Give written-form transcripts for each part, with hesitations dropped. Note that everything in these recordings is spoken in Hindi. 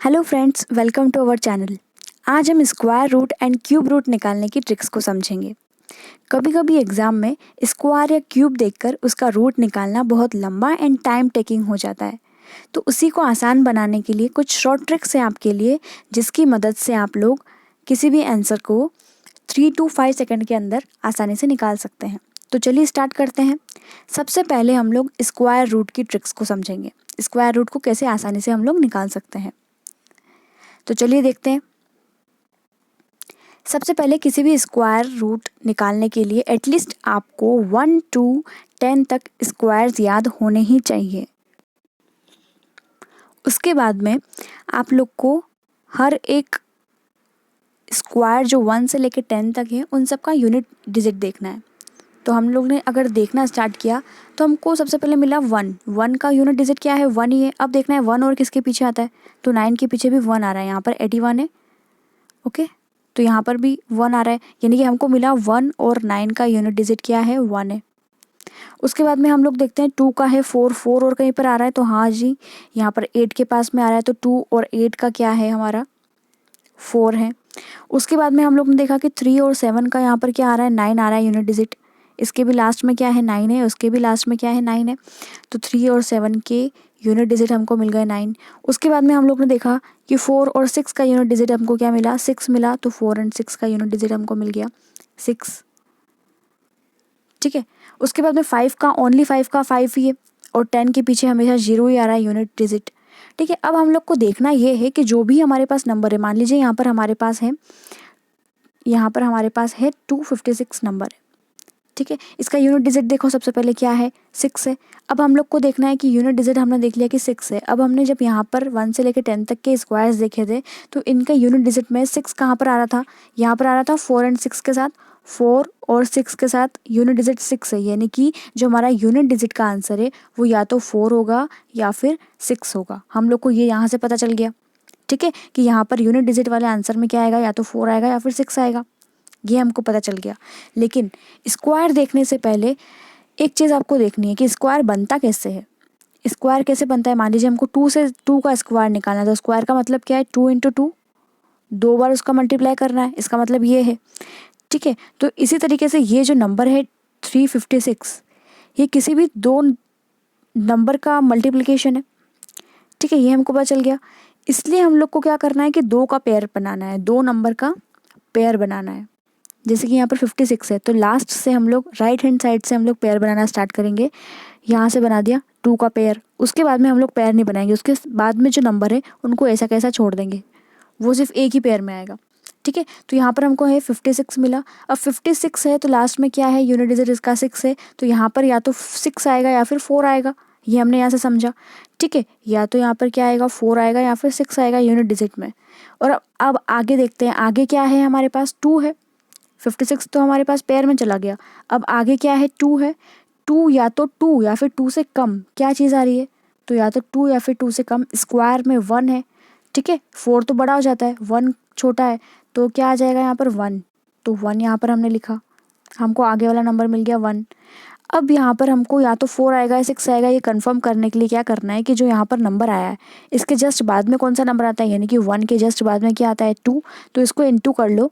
Hello friends, welcome to our channel. आज हम square root and cube root निकालने की ट्रिक्स को समझेंगे। कभी कभी एग्जाम में स्क्वायर या क्यूब देखकर उसका रूट निकालना बहुत लंबा एंड टाइम टेकिंग हो जाता है। तो उसी को आसान बनाने के लिए कुछ शॉर्ट ट्रिक्स हैं आपके लिए, जिसकी मदद से आप लोग किसी भी आंसर को 3 to 5 सेकंड के अंदर आसानी से निकाल सकते हैं। तो चलिए स्टार्ट करते हैं। सबसे पहले हम लोग स्क्वायर रूट की ट्रिक्स को समझेंगे। स्क्वायर रूट को कैसे आसानी से हम लोग निकाल सकते हैं, तो चलिए देखते हैं। सबसे पहले किसी भी स्क्वायर रूट निकालने के लिए एटलीस्ट आपको 1 to 10 तक स्क्वायर्स याद होने ही चाहिए। उसके बाद में आप लोग को हर एक स्क्वायर जो 1 से लेकर 10 तक है उन सब का यूनिट डिजिट देखना है। तो हम लोग ने अगर देखना स्टार्ट किया तो हमको सबसे पहले मिला 1 का यूनिट डिजिट क्या है, 1 ही है। अब देखना है 1 और किसके पीछे आता है, तो 9 के पीछे भी 1 आ रहा है। यहाँ पर 81 है, ओके। तो यहाँ पर भी 1 आ रहा है, यानी कि हमको मिला 1 और 9 का यूनिट डिजिट क्या है, 1 है। उसके बाद में हम लोग देखते हैं 2 का है 4 और कहीं पर आ रहा है, तो हाँ जी, यहाँ पर 8 के पास में आ रहा है, तो 2 और 8 का क्या है हमारा, 4 है। उसके बाद में हम लोग ने देखा कि 3 और 7 का यहाँ पर क्या आ रहा है, 9 आ रहा है यूनिट डिजिट। इसके भी लास्ट में क्या है, 9 है, उसके भी लास्ट में क्या है, 9 है। तो 3 और 7 के यूनिट डिजिट हमको मिल गए 9। उसके बाद में हम लोग ने देखा कि 4 और 6 का यूनिट डिजिट हमको क्या मिला, 6 मिला। तो 4 और 6 का यूनिट डिजिट हमको मिल गया 6, ठीक है। उसके बाद में 5 का, ओनली 5 का 5 ही है, और 10 के पीछे हमेशा 0 ही आ रहा है यूनिट डिजिट, ठीक है। अब हम लोग को देखना ये है कि जो भी हमारे पास नंबर है, मान लीजिए यहाँ पर हमारे पास है 256 नंबर है, ठीक है। इसका यूनिट डिजिट देखो, सबसे पहले क्या है, 6 है। अब हम लोग को देखना है कि यूनिट डिजिट हमने देख लिया कि 6 है। अब हमने जब यहाँ पर 1 से लेकर 10 तक के स्क्वायर्स देखे थे, तो इनका यूनिट डिजिट में 6 कहाँ पर आ रहा था, यहाँ पर आ रहा था 4 और 6 के साथ। 4 और 6 के साथ यूनिट डिजिट 6 है, यानी कि जो हमारा यूनिट डिजिट का आंसर है वो या तो 4 होगा या फिर 6 होगा। हम लोग को ये यहाँ से पता चल गया, ठीक है, कि यहाँ पर यूनिट डिजिट वाले आंसर में क्या आएगा, या तो 4 आएगा या फिर 6 आएगा। ये हमको पता चल गया। लेकिन स्क्वायर देखने से पहले एक चीज़ आपको देखनी है कि स्क्वायर बनता कैसे है। स्क्वायर कैसे बनता है, मान लीजिए हमको 2 से 2 का स्क्वायर निकालना है, तो स्क्वायर का मतलब क्या है, 2 × 2, 2 बार उसका मल्टीप्लाई करना है, इसका मतलब ये है, ठीक है। तो इसी तरीके से ये जो नंबर है 356, ये किसी भी दो नंबर का मल्टीप्लिकेशन है, ठीक है। ये हमको पता चल गया। इसलिए हम लोग को क्या करना है कि 2 का पेयर बनाना है, 2 नंबर का पेयर बनाना है। जैसे कि यहाँ पर 56 है, तो लास्ट से हम लोग राइट हैंड साइड से हम लोग पेयर बनाना स्टार्ट करेंगे। यहाँ से बना दिया 2 का पेयर। उसके बाद में हम लोग पेयर नहीं बनाएंगे, उसके बाद में जो नंबर है उनको ऐसा कैसा छोड़ देंगे, वो सिर्फ एक ही पेयर में आएगा, ठीक है। तो यहाँ पर हमको है 56 मिला। अब 56 है तो लास्ट में क्या है, यूनिट डिजिट इसका 6 है, तो यहाँ पर या तो 6 आएगा या फिर 4 आएगा। ये हमने यहाँ से समझा, ठीक है। या तो यहाँ पर क्या आएगा, 4 आएगा या फिर 6 आएगा यूनिट डिजिट में। और अब आगे देखते हैं, आगे क्या है, हमारे पास 2 है। 56 तो हमारे पास पेयर में चला गया। अब आगे क्या है, 2 है। 2 या तो 2 या फिर 2 से कम क्या चीज़ आ रही है, तो या तो 2 या फिर 2 से कम। स्क्वायर में 1 है, ठीक है। 4 तो बड़ा हो जाता है, 1 छोटा है, तो क्या आ जाएगा यहाँ पर 1। तो 1 यहाँ पर हमने लिखा, हमको आगे वाला नंबर मिल गया 1। अब यहाँ पर हमको या तो 4 आएगा या 6 आएगा, ये कंफर्म करने के लिए क्या करना है कि जो यहाँ पर नंबर आया है इसके जस्ट बाद में कौन सा नंबर आता है, यानी कि 1 के जस्ट बाद में क्या आता है, 2। तो इसको इनटू कर लो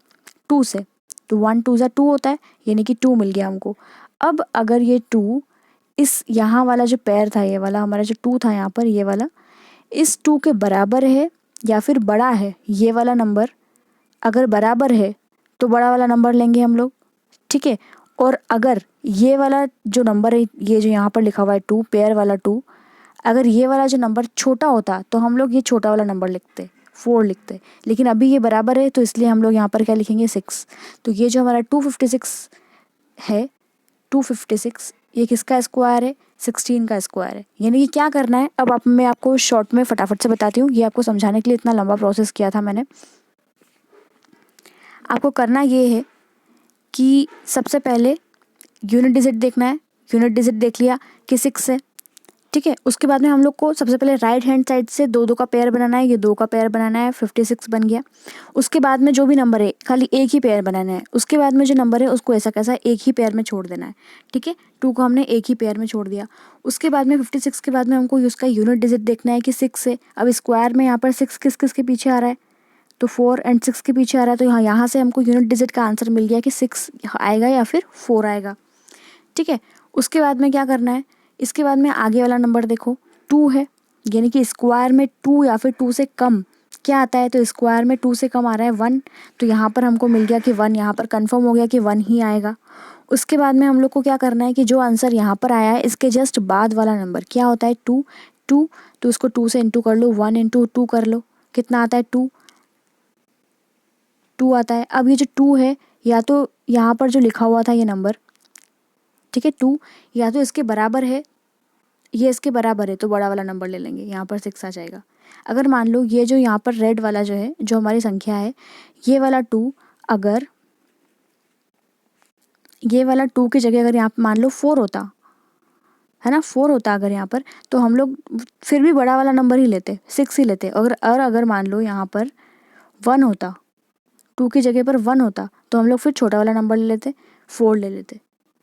2 से, तो 1 2 2 होता है, यानी कि 2 मिल गया हमको। अब अगर ये 2 इस यहाँ वाला जो पेयर था, ये वाला हमारा जो 2 था यहाँ पर, ये वाला इस 2 के बराबर है या फिर बड़ा है, ये वाला नंबर अगर बराबर है तो बड़ा वाला नंबर लेंगे हम लोग, ठीक है। और अगर ये वाला जो नंबर है, ये जो यहाँ पर लिखा हुआ है 2, पेयर वाला 2, अगर ये वाला जो नंबर छोटा होता तो हम लोग ये छोटा वाला नंबर लिखते, 4 लिखते। लेकिन अभी ये बराबर है तो इसलिए हम लोग यहाँ पर क्या लिखेंगे, 6। तो ये जो हमारा 256 है, 256 ये किसका स्क्वायर है, 16 का स्क्वायर है। यानी कि क्या करना है, अब मैं आपको शॉर्ट में फटाफट से बताती हूँ। ये आपको समझाने के लिए इतना लंबा प्रोसेस किया था मैंने। आपको करना ये है कि सबसे पहले यूनिट डिजिट देखना है। यूनिट डिजिट देख लिया कि 6 है, ठीक है। उसके बाद में हम लोग को सबसे पहले राइट हैंड साइड से 2 का पेयर बनाना है, ये 2 का पेयर बनाना है, 56 बन गया। उसके बाद में जो भी नंबर है खाली एक ही पेयर बनाना है, उसके बाद में जो नंबर है उसको ऐसा कैसा एक ही पेयर में छोड़ देना है। ठीक है, 2 को हमने एक ही पेयर में छोड़ दिया। उसके बाद में 56 के बाद में हमको उसका यूनिट डिजिट देखना है कि 6 है। अब स्क्वायर में यहाँ पर 6 किस किस के पीछे आ रहा है, तो 4 एंड 6 के पीछे आ रहा है, तो यहाँ से हमको यूनिट डिजिट का आंसर मिल गया कि 6 आएगा या फिर 4 आएगा। ठीक है, उसके बाद में क्या करना है, इसके बाद में आगे वाला नंबर देखो 2 है, यानी कि स्क्वायर में 2 या फिर 2 से कम क्या आता है, तो स्क्वायर में 2 से कम आ रहा है 1, तो यहाँ पर हमको मिल गया कि 1, यहाँ पर कंफर्म हो गया कि 1 ही आएगा। उसके बाद में हम लोग को क्या करना है कि जो आंसर यहाँ पर आया है इसके जस्ट बाद वाला नंबर क्या होता है 2, तो उसको 2 से इंटू कर लो, 1 इंटू 2 कर लो, कितना आता है 2 आता है। अब ये जो 2 है या तो यहाँ पर जो लिखा हुआ था ये नंबर, ठीक है 2 या तो इसके बराबर है, ये इसके बराबर है तो बड़ा वाला नंबर ले लेंगे, यहाँ पर 6 आ जाएगा। अगर मान लो ये जो यहाँ पर रेड वाला जो है जो हमारी संख्या है, ये वाला 2 अगर ये वाला 2 की जगह अगर यहाँ पर मान लो 4 होता है ना, 4 होता अगर यहाँ पर, तो हम लोग फिर भी बड़ा वाला नंबर ही लेते, 6 ही लेते। अगर मान लो यहाँ पर 1 होता, 2 की जगह पर 1 होता तो हम लोग फिर छोटा वाला नंबर ले लेते, 4 ले लेते।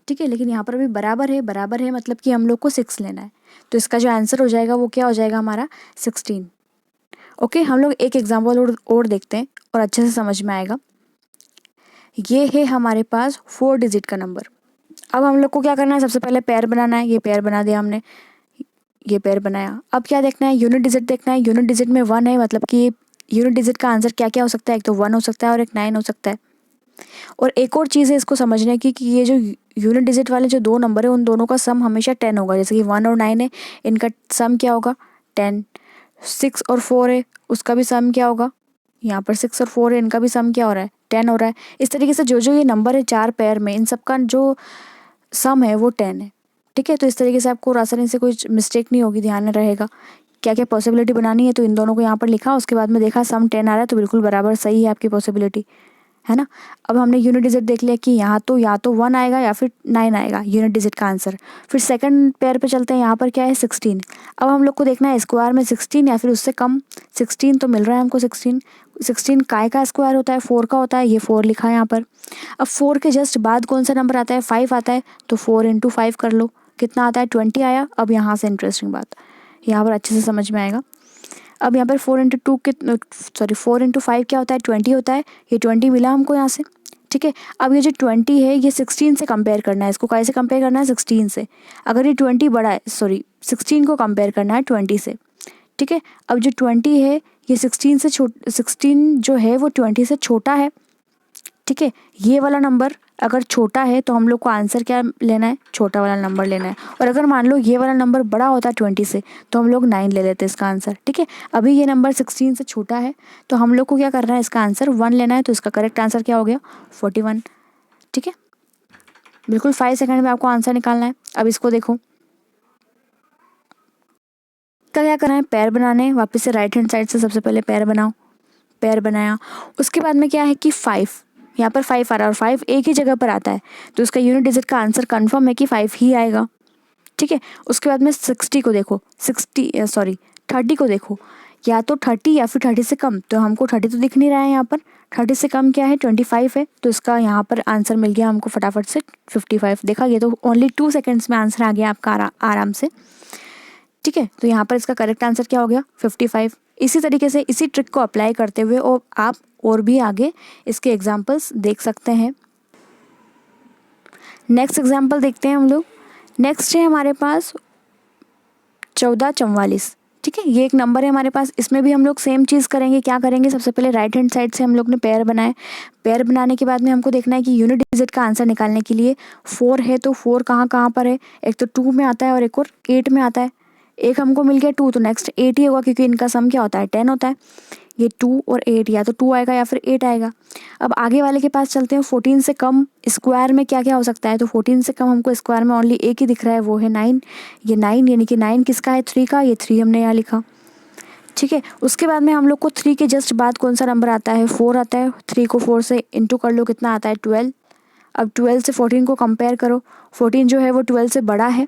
ठीक है, लेकिन यहाँ पर अभी बराबर है मतलब कि हम लोग को 6 लेना है, तो इसका जो आंसर हो जाएगा वो क्या हो जाएगा हमारा 16। ओके, हम लोग एक एग्जाम्पल और देखते हैं और अच्छे से समझ में आएगा। ये है हमारे पास 4 डिजिट का नंबर। अब हम लोग को क्या करना है, सबसे पहले पेयर बनाना है, ये पेयर बना दिया हमने, ये पेयर बनाया। अब क्या देखना है, यूनिट डिजिट देखना है। यूनिट डिजिट में 1 है, मतलब कि यूनिट डिजिट का आंसर क्या क्या हो सकता है, एक तो 1 हो सकता है और एक 9 हो सकता है। और एक और चीज़ है इसको समझने की कि ये जो यूनिट डिजिट वाले जो 2 नंबर है उन दोनों का सम हमेशा 10 होगा, जैसे कि 1 और 9 है, इनका सम क्या होगा 10। 6 और 4 है, उसका भी सम क्या होगा, यहाँ पर 6 और 4 है, इनका भी सम क्या हो रहा है 10 हो रहा है। इस तरीके से जो जो ये नंबर है 4 पेयर में, इन सब का जो सम है वो 10 है। ठीक है, तो इस तरीके से आपको आसानी से कोई मिस्टेक नहीं होगी, ध्यान में रहेगा क्या क्या पॉसिबिलिटी बनानी है। तो इन दोनों को यहाँ पर लिखा, उसके बाद में देखा सम 10 आ रहा है, तो बिल्कुल बराबर सही है आपकी पॉसिबिलिटी, है ना। अब हमने यूनिट डिजिट देख लिया कि यहाँ तो या तो 1 आएगा या फिर 9 आएगा यूनिट डिजिट का आंसर। फिर सेकंड पेयर पे चलते हैं, यहाँ पर क्या है 16। अब हम लोग को देखना है स्क्वायर में 16 या फिर उससे कम। 16 तो मिल रहा है हमको, 16 काय का स्क्वायर होता है 4 का होता है, ये 4 लिखा है यहाँ पर। अब 4 के जस्ट बाद कौन सा नंबर आता है 5 आता है, तो 4 इंटू 5 कर लो, कितना आता है 20 आया। अब यहाँ से इंटरेस्टिंग बात यहाँ पर अच्छे से समझ में आएगा। अब यहाँ पर 4 इंटू 5 क्या होता है 20 होता है, ये 20 मिला हमको यहाँ से। ठीक है, अब ये जो 20 है ये 16 से कंपेयर करना है, इसको कैसे कंपेयर करना है 16 से। अगर ये 20 बड़ा है, 16 को कंपेयर करना है 20 से। ठीक है, अब जो 20 है ये 16 जो है वो 20 से छोटा है। ठीक है, ये वाला नंबर अगर छोटा है तो हम लोग को आंसर क्या लेना है, छोटा वाला नंबर लेना है। और अगर मान लो ये वाला नंबर बड़ा होता है 20 से, तो हम लोग 9 ले लेते हैं इसका आंसर। ठीक है, अभी ये नंबर 16 से छोटा है तो हम लोग को क्या करना है, इसका आंसर 1 लेना है, तो इसका करेक्ट आंसर क्या हो गया 41। ठीक है, बिल्कुल 5 सेकंड में आपको आंसर निकालना है। अब इसको देखो, क्या करना है, पैर बनाने, वापस से राइट हैंड साइड से सबसे पहले पैर बनाओ, पैर बनाया। उसके बाद में क्या है कि 5, यहाँ पर 5 आ रहा है और 5 एक ही जगह पर आता है, तो इसका यूनिट डिजिट का आंसर कंफर्म है कि 5 ही आएगा। ठीक है, उसके बाद में 30 को देखो, या तो 30 या फिर 30 से कम, तो हमको 30 तो दिख नहीं रहा है यहाँ पर। 30 से कम क्या है 25 है, तो इसका यहाँ पर आंसर मिल गया हमको फटाफट से 55। देखा, ये तो ओनली 2 सेकेंड्स में आंसर आ गया आपका आराम से। ठीक है, तो यहाँ पर इसका करेक्ट आंसर क्या हो गया 55। इसी तरीके से इसी ट्रिक को अप्लाई करते हुए और आप और भी आगे इसके एग्जाम्पल्स देख सकते हैं। नेक्स्ट एग्जाम्पल देखते हैं हम लोग। नेक्स्ट है हमारे पास 1444। ठीक है, ये एक नंबर है हमारे पास, इसमें भी हम लोग सेम चीज़ करेंगे। क्या करेंगे, सबसे पहले राइट हैंड साइड से हम लोग ने पेयर बनाए। पेयर बनाने के बाद में हमको देखना है कि यूनिट डिजिट का आंसर निकालने के लिए 4 है, तो 4 कहाँ कहाँ पर है, एक तो 2 में आता है और एक और 8 में आता है। एक हमको मिल गया 2, तो नेक्स्ट 8 ही होगा क्योंकि इनका सम क्या होता है 10 होता है। ये 2 और 8, या तो 2 आएगा या फिर 8 आएगा। अब आगे वाले के पास चलते हैं। 14 से कम स्क्वायर में क्या क्या हो सकता है, तो 14 से कम हमको स्क्वायर में ओनली एक ही दिख रहा है, वो है 9। ये 9 यानी कि 9 किसका है 3 का, ये 3 हमने यहाँ लिखा। ठीक है, उसके बाद में हम लोग को 3 के जस्ट बाद कौन सा नंबर आता है 4 आता है। 3 को 4 से इंटू कर लो, कितना आता है 12। अब 12 से 14 को कंपेयर करो, 14 जो है वो 12 से बड़ा है।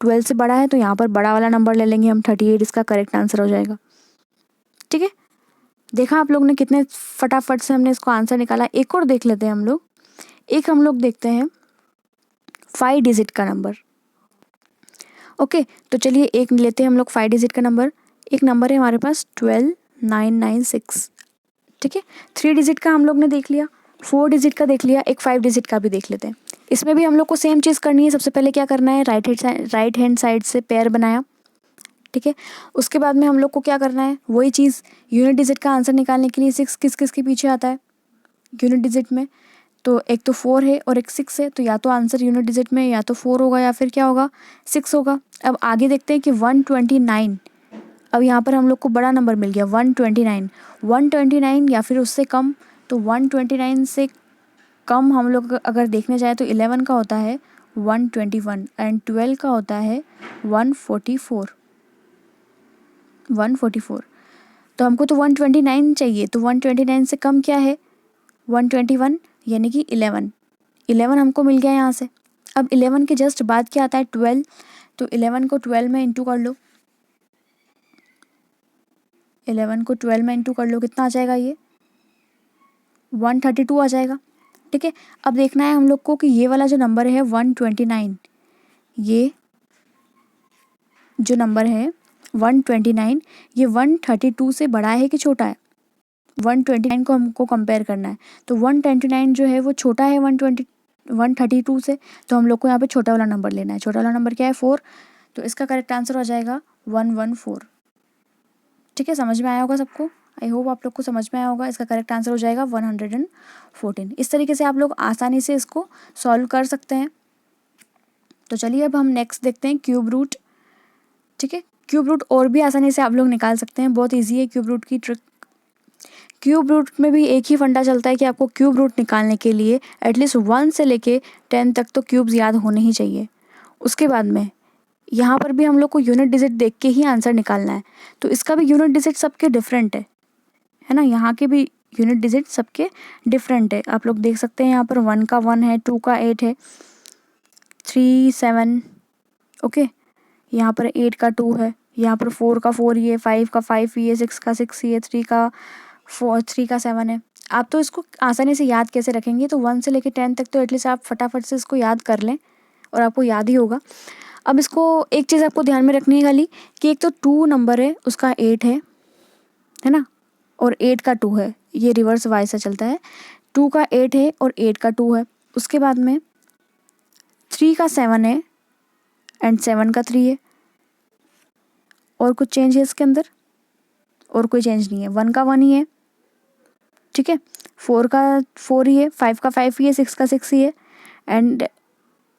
12 से बड़ा है तो यहाँ पर बड़ा वाला नंबर ले लेंगे हम, 38 इसका करेक्ट आंसर हो जाएगा। ठीक है, देखा आप लोग ने कितने फटाफट से हमने इसको आंसर निकाला। एक और देख लेते हैं हम लोग। एक हम लोग देखते हैं 5 डिजिट का नंबर। ओके, तो चलिए एक लेते हैं हम लोग 5 डिजिट का नंबर। एक नंबर है हमारे पास 12996। ठीक है, 3 डिजिट का हम लोग ने देख लिया, 4 डिजिट का देख लिया, एक 5 डिजिट का भी देख लेते हैं। इसमें भी हम लोग को सेम चीज़ करनी है। सबसे पहले क्या करना है, राइट हैंड साइड से पेयर बनाया। ठीक है, उसके बाद में हम लोग को क्या करना है, वही चीज़ यूनिट डिजिट का आंसर निकालने के लिए 6 किस किस के पीछे आता है यूनिट डिजिट में, तो एक तो 4 है और एक 6 है, तो या तो आंसर यूनिट डिजिट में या तो 4 होगा या फिर क्या होगा, 6 होगा। अब आगे देखते हैं कि 129, अब यहाँ पर हम लोग को बड़ा नंबर मिल गया 129 या फिर उससे कम। तो 129 से कम हम लोग अगर देखने जाए तो 11 का होता है 121 एंड 12 का होता है 144। तो हमको तो 129 चाहिए, तो 129 से कम क्या है, 121 यानी कि 11 हमको मिल गया यहाँ से। अब 11 के जस्ट बाद क्या आता है 12, तो 11 को 12 में इंटू कर लो, 11 को 12 में इंटू कर लो, कितना आ जाएगा ये 132 आ जाएगा। ठीक है, अब देखना है हम लोग को कि ये वाला जो नंबर है 129, ये जो नंबर है 129 ये 132 से बड़ा है कि छोटा है। 129 को हमको कंपेयर करना है, तो 129 जो है वो छोटा है 132 से, तो हम लोग को यहाँ पे छोटा वाला नंबर लेना है। छोटा वाला नंबर क्या है 4, तो इसका करेक्ट आंसर हो जाएगा 114। ठीक है, समझ में आया होगा सबको, आई होप आप लोग को समझ में आया होगा। इसका करेक्ट आंसर हो जाएगा 114। इस तरीके से आप लोग आसानी से इसको सॉल्व कर सकते हैं। तो चलिए अब हम नेक्स्ट देखते हैं क्यूब रूट। ठीक है, क्यूब रूट और भी आसानी से आप लोग निकाल सकते हैं, बहुत ईजी है क्यूब रूट की ट्रिक। क्यूब रूट में भी एक ही फंडा चलता है कि आपको क्यूब रूट निकालने के लिए एटलीस्ट 1 से लेके 10 तक तो क्यूब्स याद होने ही चाहिए। उसके बाद में यहाँ पर भी हम लोग को यूनिट डिजिट देख के ही आंसर निकालना है, तो इसका भी यूनिट डिजिट सबके डिफरेंट है ना, यहाँ के भी यूनिट डिजिट सबके डिफरेंट है। आप लोग देख सकते हैं यहाँ पर 1 का 1 है, 2 का 8 है, 3 7, ओके, यहाँ पर 8 का 2 है, यहाँ पर 4 का 4 ही है, 5 का 5 ही है, 6 का 6 ही है, 3 का 7 है। आप तो इसको आसानी से याद कैसे रखेंगे, तो 1 से लेकर 10 तक तो एटलीस्ट आप फटाफट से इसको याद कर लें और आपको याद ही होगा। अब इसको एक चीज़ आपको ध्यान में रखनी है खाली, कि एक तो 2 नंबर है उसका 8 है ना, और 8 का 2 है, ये रिवर्स वाइज से चलता है। 2 का 8 है और 8 का 2 है। उसके बाद में 3 का 7 है एंड 7 का 3 है। और कुछ चेंज है इसके अंदर, और कोई चेंज नहीं है। 1 का 1 ही है, ठीक है, 4 का 4 ही है, 5 का 5 ही है, 6 का 6 ही है एंड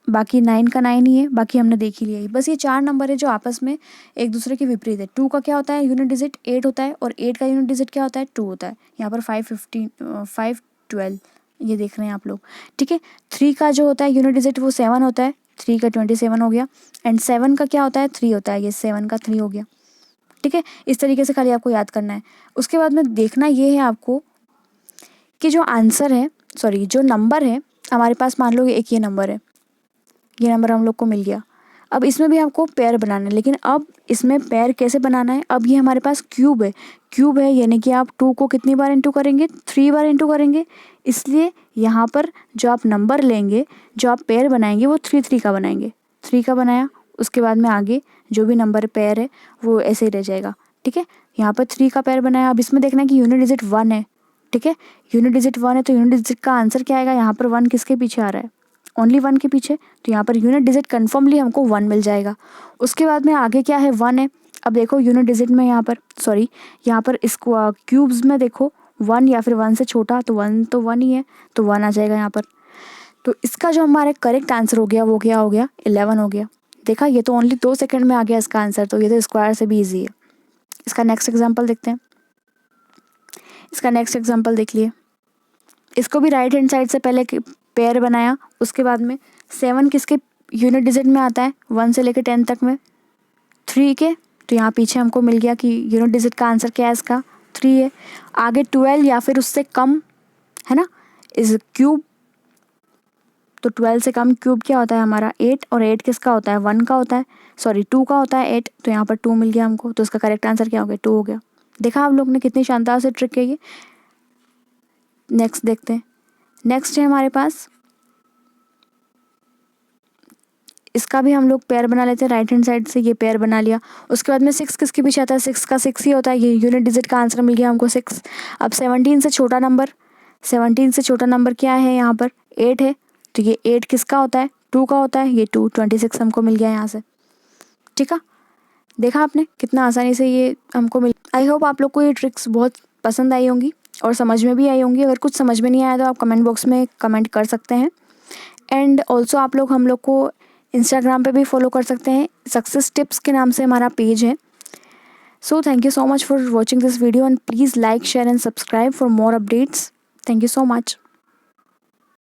बाकी 9 का 9 ही है। बाकी हमने देख ही लिया ही। बस ये 4 नंबर है जो आपस में एक दूसरे के विपरीत है। 2 का क्या होता है यूनिट डिजिट 8 होता है और 8 का यूनिट डिजिट क्या होता है 2 होता है। यहाँ पर 5 12 ये देख रहे हैं आप लोग, ठीक है। 3 का जो होता है यूनिट डिजिट वो 7 होता है, 3 का 27 हो गया एंड 7 का क्या होता है 3 होता है, ये 7 का 3 हो गया, ठीक है। इस तरीके से खाली आपको याद करना है। उसके बाद में देखना ये है आपको कि जो आंसर है, सॉरी जो नंबर है हमारे पास, मान लो एक ये नंबर है, ये नंबर हम लोग को मिल गया। अब इसमें भी आपको पेयर बनाना है, लेकिन अब इसमें पेयर कैसे बनाना है, अब ये हमारे पास क्यूब है यानी कि आप 2 को कितनी बार इंटू करेंगे 3 बार इंटू करेंगे। इसलिए यहाँ पर जो आप नंबर लेंगे, जो आप पेयर बनाएंगे वो 3 का बनाएंगे। 3 का बनाया, उसके बाद में आगे जो भी नंबर पेयर है वो ऐसे ही रह जाएगा, ठीक है। यहाँ पर 3 का पेयर बनाया। अब इसमें देखना है कि यूनिट डिजिट 1 है, ठीक है। यूनिट डिजिट 1 है तो यूनिट डिजिट का आंसर क्या आएगा, यहाँ पर 1 किसके पीछे आ रहा है, ओनली 1 के पीछे, तो यहाँ पर यूनिट डिजिट कन्फर्मली हमको 1 मिल जाएगा। उसके बाद में आगे क्या है 1 है। अब देखो यूनिट डिजिट में यहाँ पर इसको क्यूब्स में देखो 1 या फिर 1 से छोटा, तो 1 तो 1 ही है, तो 1 आ जाएगा यहाँ पर। तो इसका जो हमारा करेक्ट आंसर हो गया वो क्या हो गया 11 हो गया। देखा, ये तो ओनली 2 सेकेंड में आ गया इसका आंसर, तो ये तो स्क्वायर से भी ईजी है। इसका नेक्स्ट एग्जाम्पल देखते हैं। इसका नेक्स्ट एग्जाम्पल देख लिए। इसको भी राइट हैंड साइड से पहले पेयर बनाया, उसके बाद में 7 किसके यूनिट डिजिट में आता है 1 से लेकर 10 तक में 3 के, तो यहाँ पीछे हमको मिल गया कि यूनिट डिजिट का आंसर क्या है इसका 3 है। आगे 12 या फिर उससे कम है ना, इस क्यूब तो 12 से कम क्यूब क्या होता है हमारा 8, और 8 किसका होता है 1 का होता है, सॉरी 2 का होता है 8, तो यहाँ पर 2 मिल गया हमको, तो इसका करेक्ट आंसर क्या हो गया 2 हो गया। देखा आप लोग ने कितनी शानदार से ट्रिक है ये। नेक्स्ट देखते हैं। नेक्स्ट है हमारे पास, इसका भी हम लोग पेयर बना लेते हैं। राइट हैंड साइड से ये पेयर बना लिया। उसके बाद में 6 किसके पीछे आता है, 6 का 6 ही होता है। ये यूनिट डिजिट का आंसर मिल गया हमको 6। अब 17 से छोटा नंबर, 17 से छोटा नंबर क्या है यहाँ पर 8 है, तो ये 8 किसका होता है 2 का होता है, ये 2 26 हमको मिल गया यहाँ से। ठीक है, देखा आपने कितना आसानी से ये हमको मिल। आई होप आप लोग को ये ट्रिक्स बहुत पसंद आई होंगी और समझ में भी आई होंगी। अगर कुछ समझ में नहीं आया तो आप कमेंट बॉक्स में कमेंट कर सकते हैं। एंड ऑल्सो आप लोग हम लोग को इंस्टाग्राम पे भी फॉलो कर सकते हैं, सक्सेस टिप्स के नाम से हमारा पेज है। So thank you so much for watching this video and please like share and subscribe for more updates. Thank you so much.